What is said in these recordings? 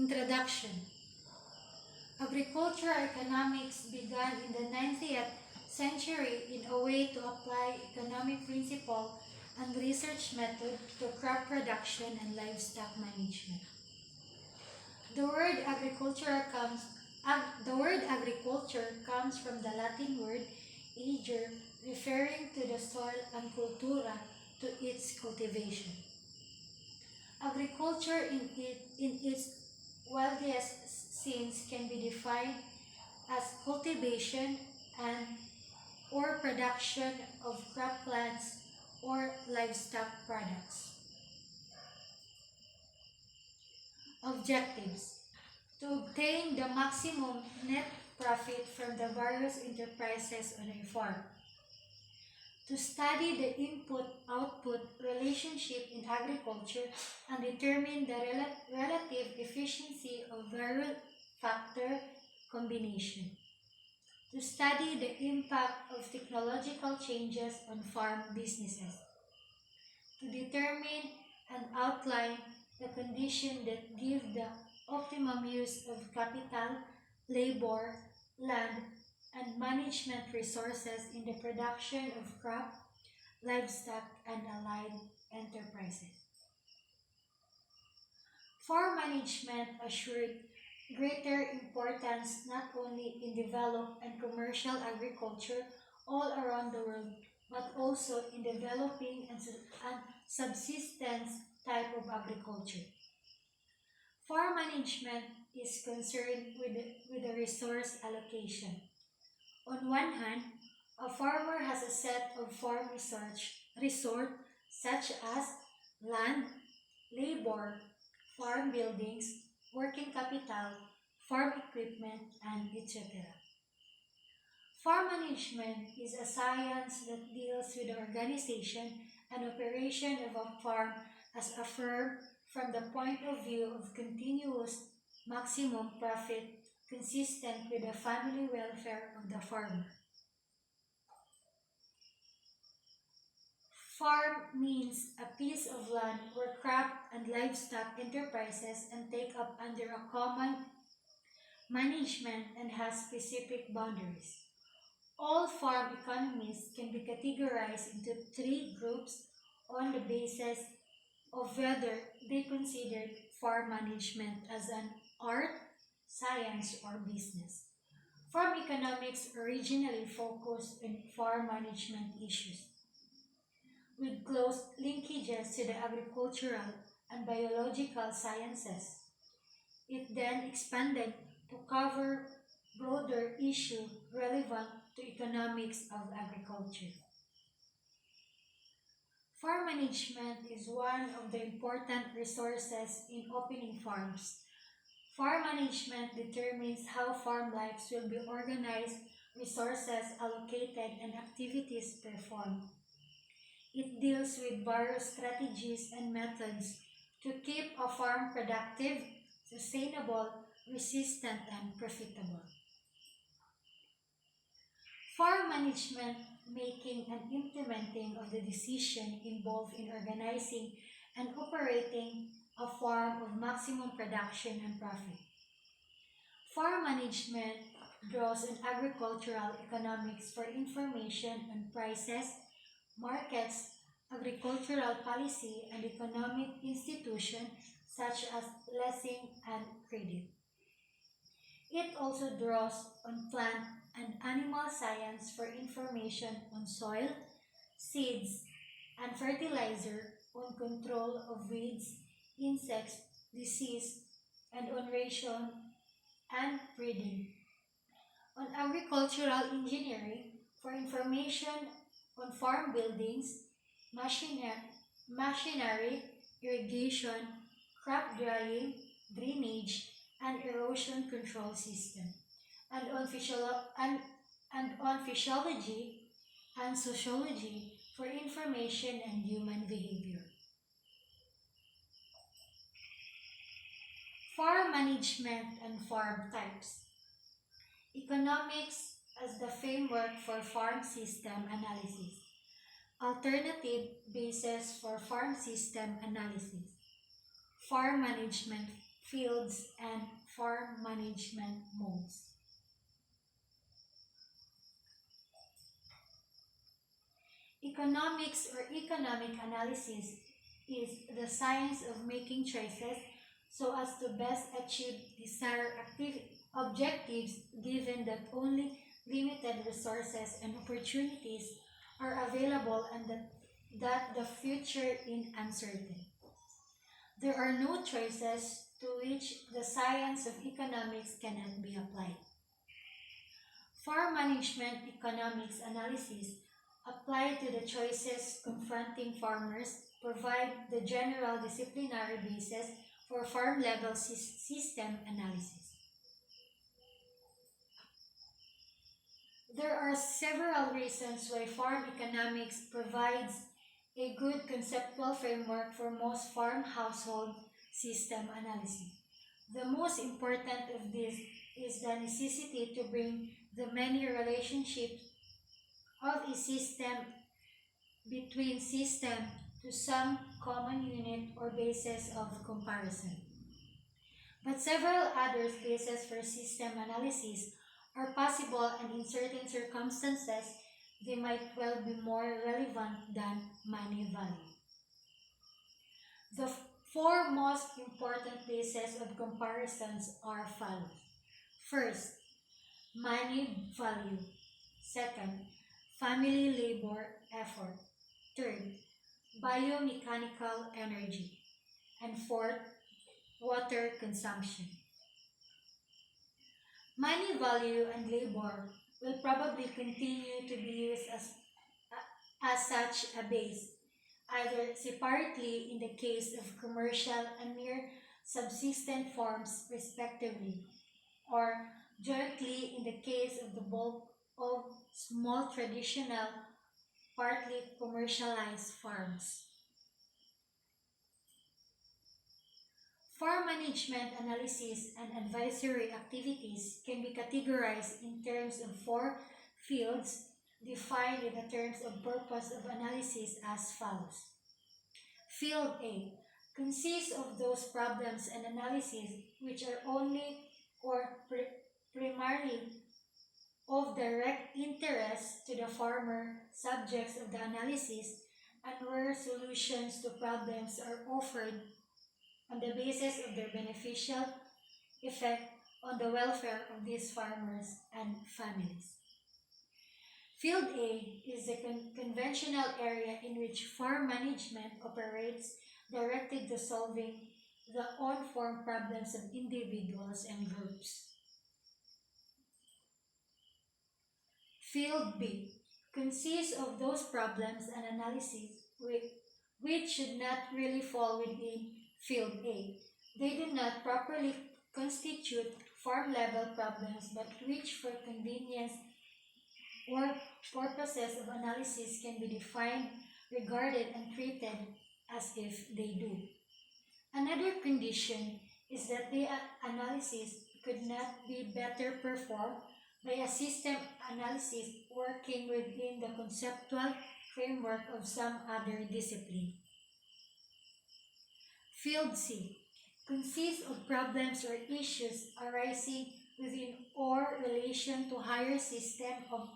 Introduction. Agricultural economics began in the 19th century in a way to apply economic principle and research method to crop production and livestock management. The word agriculture comes from the Latin word ager, referring to the soil, and cultura, to its cultivation. Agriculture in its widest sense can be defined as cultivation and or production of crop plants or livestock products. Objectives: to obtain the maximum net profit from the various enterprises on a farm, to study the input-output relationship in agriculture and determine the relative efficiency of various factor combination, to study the impact of technological changes on farm businesses, to determine and outline the conditions that give the optimum use of capital, labor, land, and management resources in the production of crop, livestock, and allied enterprises. Farm management assured greater importance not only in developed and commercial agriculture all around the world, but also in developing and subsistence type of agriculture. Farm management is concerned with the resource allocation. On one hand, a farmer has a set of farm resource such as land, labor, farm buildings, working capital, farm equipment, and etc. Farm management is a science that deals with the organization and operation of a farm as a firm from the point of view of continuous maximum profit consistent with the family welfare of the farmer. Farm means a piece of land where crop and livestock enterprises and take up under a common management and has specific boundaries. All farm economies can be categorized into three groups on the basis of whether they considered farm management as an art, science, or business. Farm economics originally focused on farm management issues, with close linkages to the agricultural and biological sciences. It then expanded to cover broader issues relevant to economics of agriculture. Farm management is one of the important resources in opening farms. Farm management determines how farm lives will be organized, resources allocated, and activities performed. It deals with various strategies and methods to keep a farm productive, sustainable, resistant, and profitable. Farm management making and implementing of the decision involved in organizing and operating a farm of maximum production and profit. Farm management draws on agricultural economics for information on prices, markets, agricultural policy, and economic institutions such as leasing and credit. It also draws on plant and animal science for information on soil, seeds, and fertilizer, on control of weeds, insects, disease, and on ration and breeding. On agricultural engineering for information on farm buildings, machinery, irrigation, crop drying, drainage, and erosion control system, and on physiology and sociology for information and human behavior. Farm management and farm types. Economics as the framework for farm system analysis. Alternative basis for farm system analysis. Farm management fields, and farm management modes. Economics or economic analysis is the science of making choices so as to best achieve desired objectives given that only limited resources and opportunities are available and that the future is uncertain. There are no choices to which the science of economics cannot be applied. Farm management economics analysis apply to the choices confronting farmers, provide the general disciplinary basis for farm level system analysis. There are several reasons why farm economics provides a good conceptual framework for most farm household system analysis. The most important of these is the necessity to bring the many relationships of a system between system to some common unit or basis of comparison. But several other bases for system analysis are possible, and in certain circumstances they might well be more relevant than money value. The four most important bases of comparisons are follows. First, money value. Second, family labor effort. Third, biomechanical energy. And fourth, water consumption. Money value and labor will probably continue to be used as such a base, either separately in the case of commercial and mere subsistent farms respectively, or jointly in the case of the bulk of small traditional, partly commercialized farms. Farm management analysis and advisory activities can be categorized in terms of four fields defined in the terms of purpose of analysis as follows. Field A consists of those problems and analyses which are only or primarily of direct interest to the farmer subjects of the analysis and where solutions to problems are offered on the basis of their beneficial effect on the welfare of these farmers and families. Field A is the conventional area in which farm management operates directed to solving the on-farm problems of individuals and groups. Field B consists of those problems and analyses which should not really fall within Field A. They do not properly constitute farm level problems but which for convenience or purposes of analysis can be defined, regarded, and treated as if they do. Another condition is that the analysis could not be better performed by a system analysis working within the conceptual framework of some other discipline. Field C consists of problems or issues arising within or relation to higher system of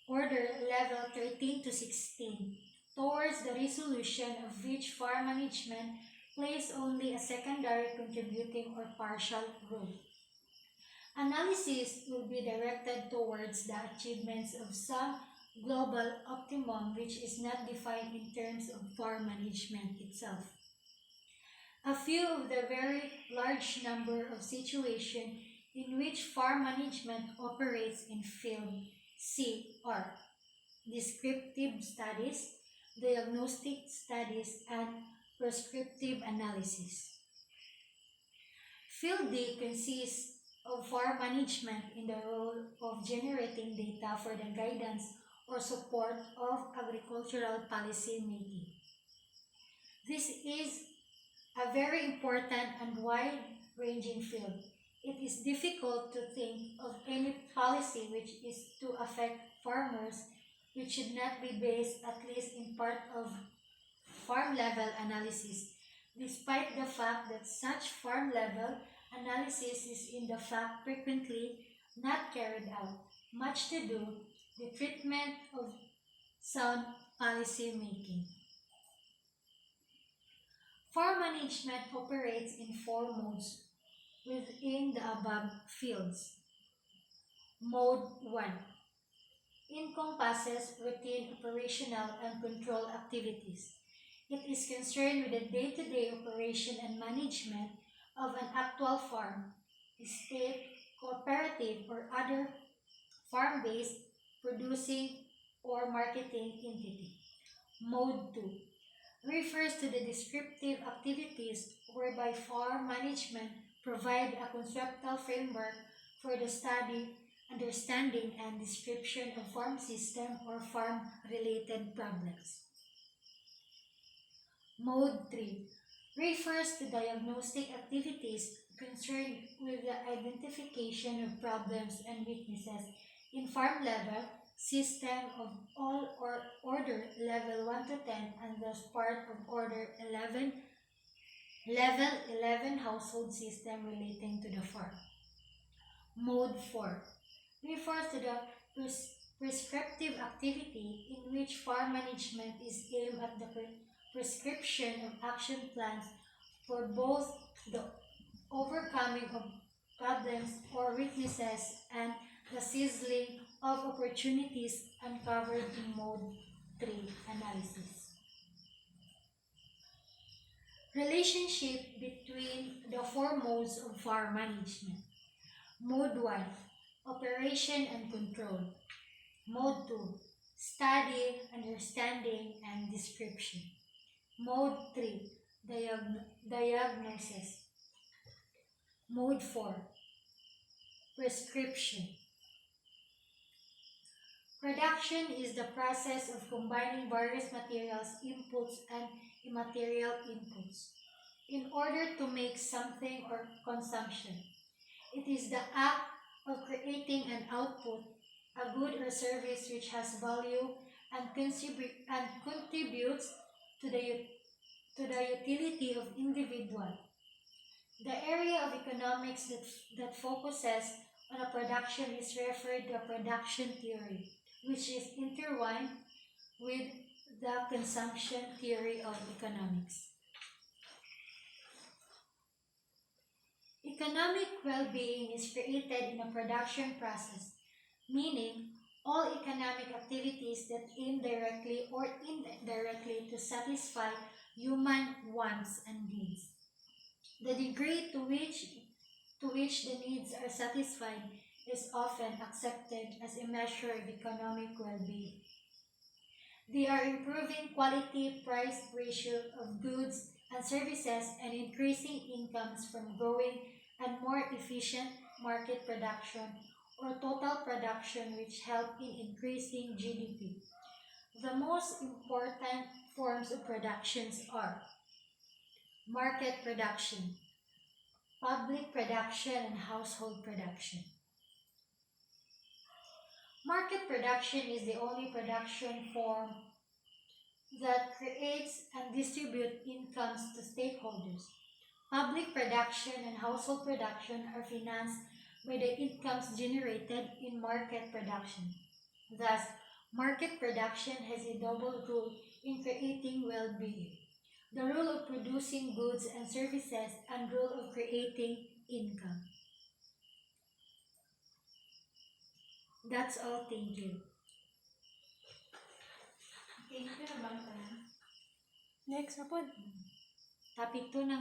order level 13 to 16, towards the resolution of which farm management plays only a secondary contributing or partial role. Analysis will be directed towards the achievements of some global optimum which is not defined in terms of farm management itself. A few of the very large number of situations in which farm management operates in field C are descriptive studies, diagnostic studies, and prescriptive analysis. Field D consists of farm management in the role of generating data for the guidance or support of agricultural policy making. This is a very important and wide-ranging field. It is difficult to think of any policy which is to affect farmers which should not be based at least in part of farm level analysis despite the fact that such farm-level analysis is in the fact frequently not carried out, much to do the treatment of sound policy making. Farm management operates in four modes within the above fields. Mode 1 encompasses routine operational and control activities. It is concerned with the day-to-day operation and management of an actual farm, estate, cooperative, or other farm-based producing or marketing entity. Mode 2 refers to the descriptive activities whereby farm management provide a conceptual framework for the study, understanding, and description of farm system or farm-related problems. Mode 3 refers to diagnostic activities concerned with the identification of problems and weaknesses in farm level system of all or order level 1 to 10 and thus part of order 11 level 11 household system relating to the farm. Mode 4 refers to the prescriptive activity in which farm management is aimed at the prescription of action plans for both the overcoming of problems or weaknesses and the seizing of opportunities uncovered in Mode 3 analysis. Relationship between the four modes of farm management. Mode 1 operation and control. Mode 2 study, understanding, and description. Mode 3 diagnosis. Mode 4 prescription. Production is the process of combining various materials, inputs, and immaterial inputs in order to make something or consumption. It is the act of creating an output, a good or service which has value and contributes to the utility of individual. The area of economics that focuses on a production is referred to a production theory, which is intertwined with the consumption theory of economics. Economic well-being is created in a production process, meaning all economic activities that aim directly or indirectly to satisfy human wants and needs. The degree to which the needs are satisfied is often accepted as a measure of economic well-being. They are improving quality-price ratio of goods and services and increasing incomes from growing and more efficient market production or total production which help in increasing GDP. The most important forms of productions are market production, public production, and household production. Market production is the only production form that creates and distributes incomes to stakeholders. Public production and household production are financed by the incomes generated in market production. Thus, market production has a double role in creating well-being. The role of producing goods and services and role of creating income. That's all. Thank you. Thank you naman pa. Next na po. Topic 2 ng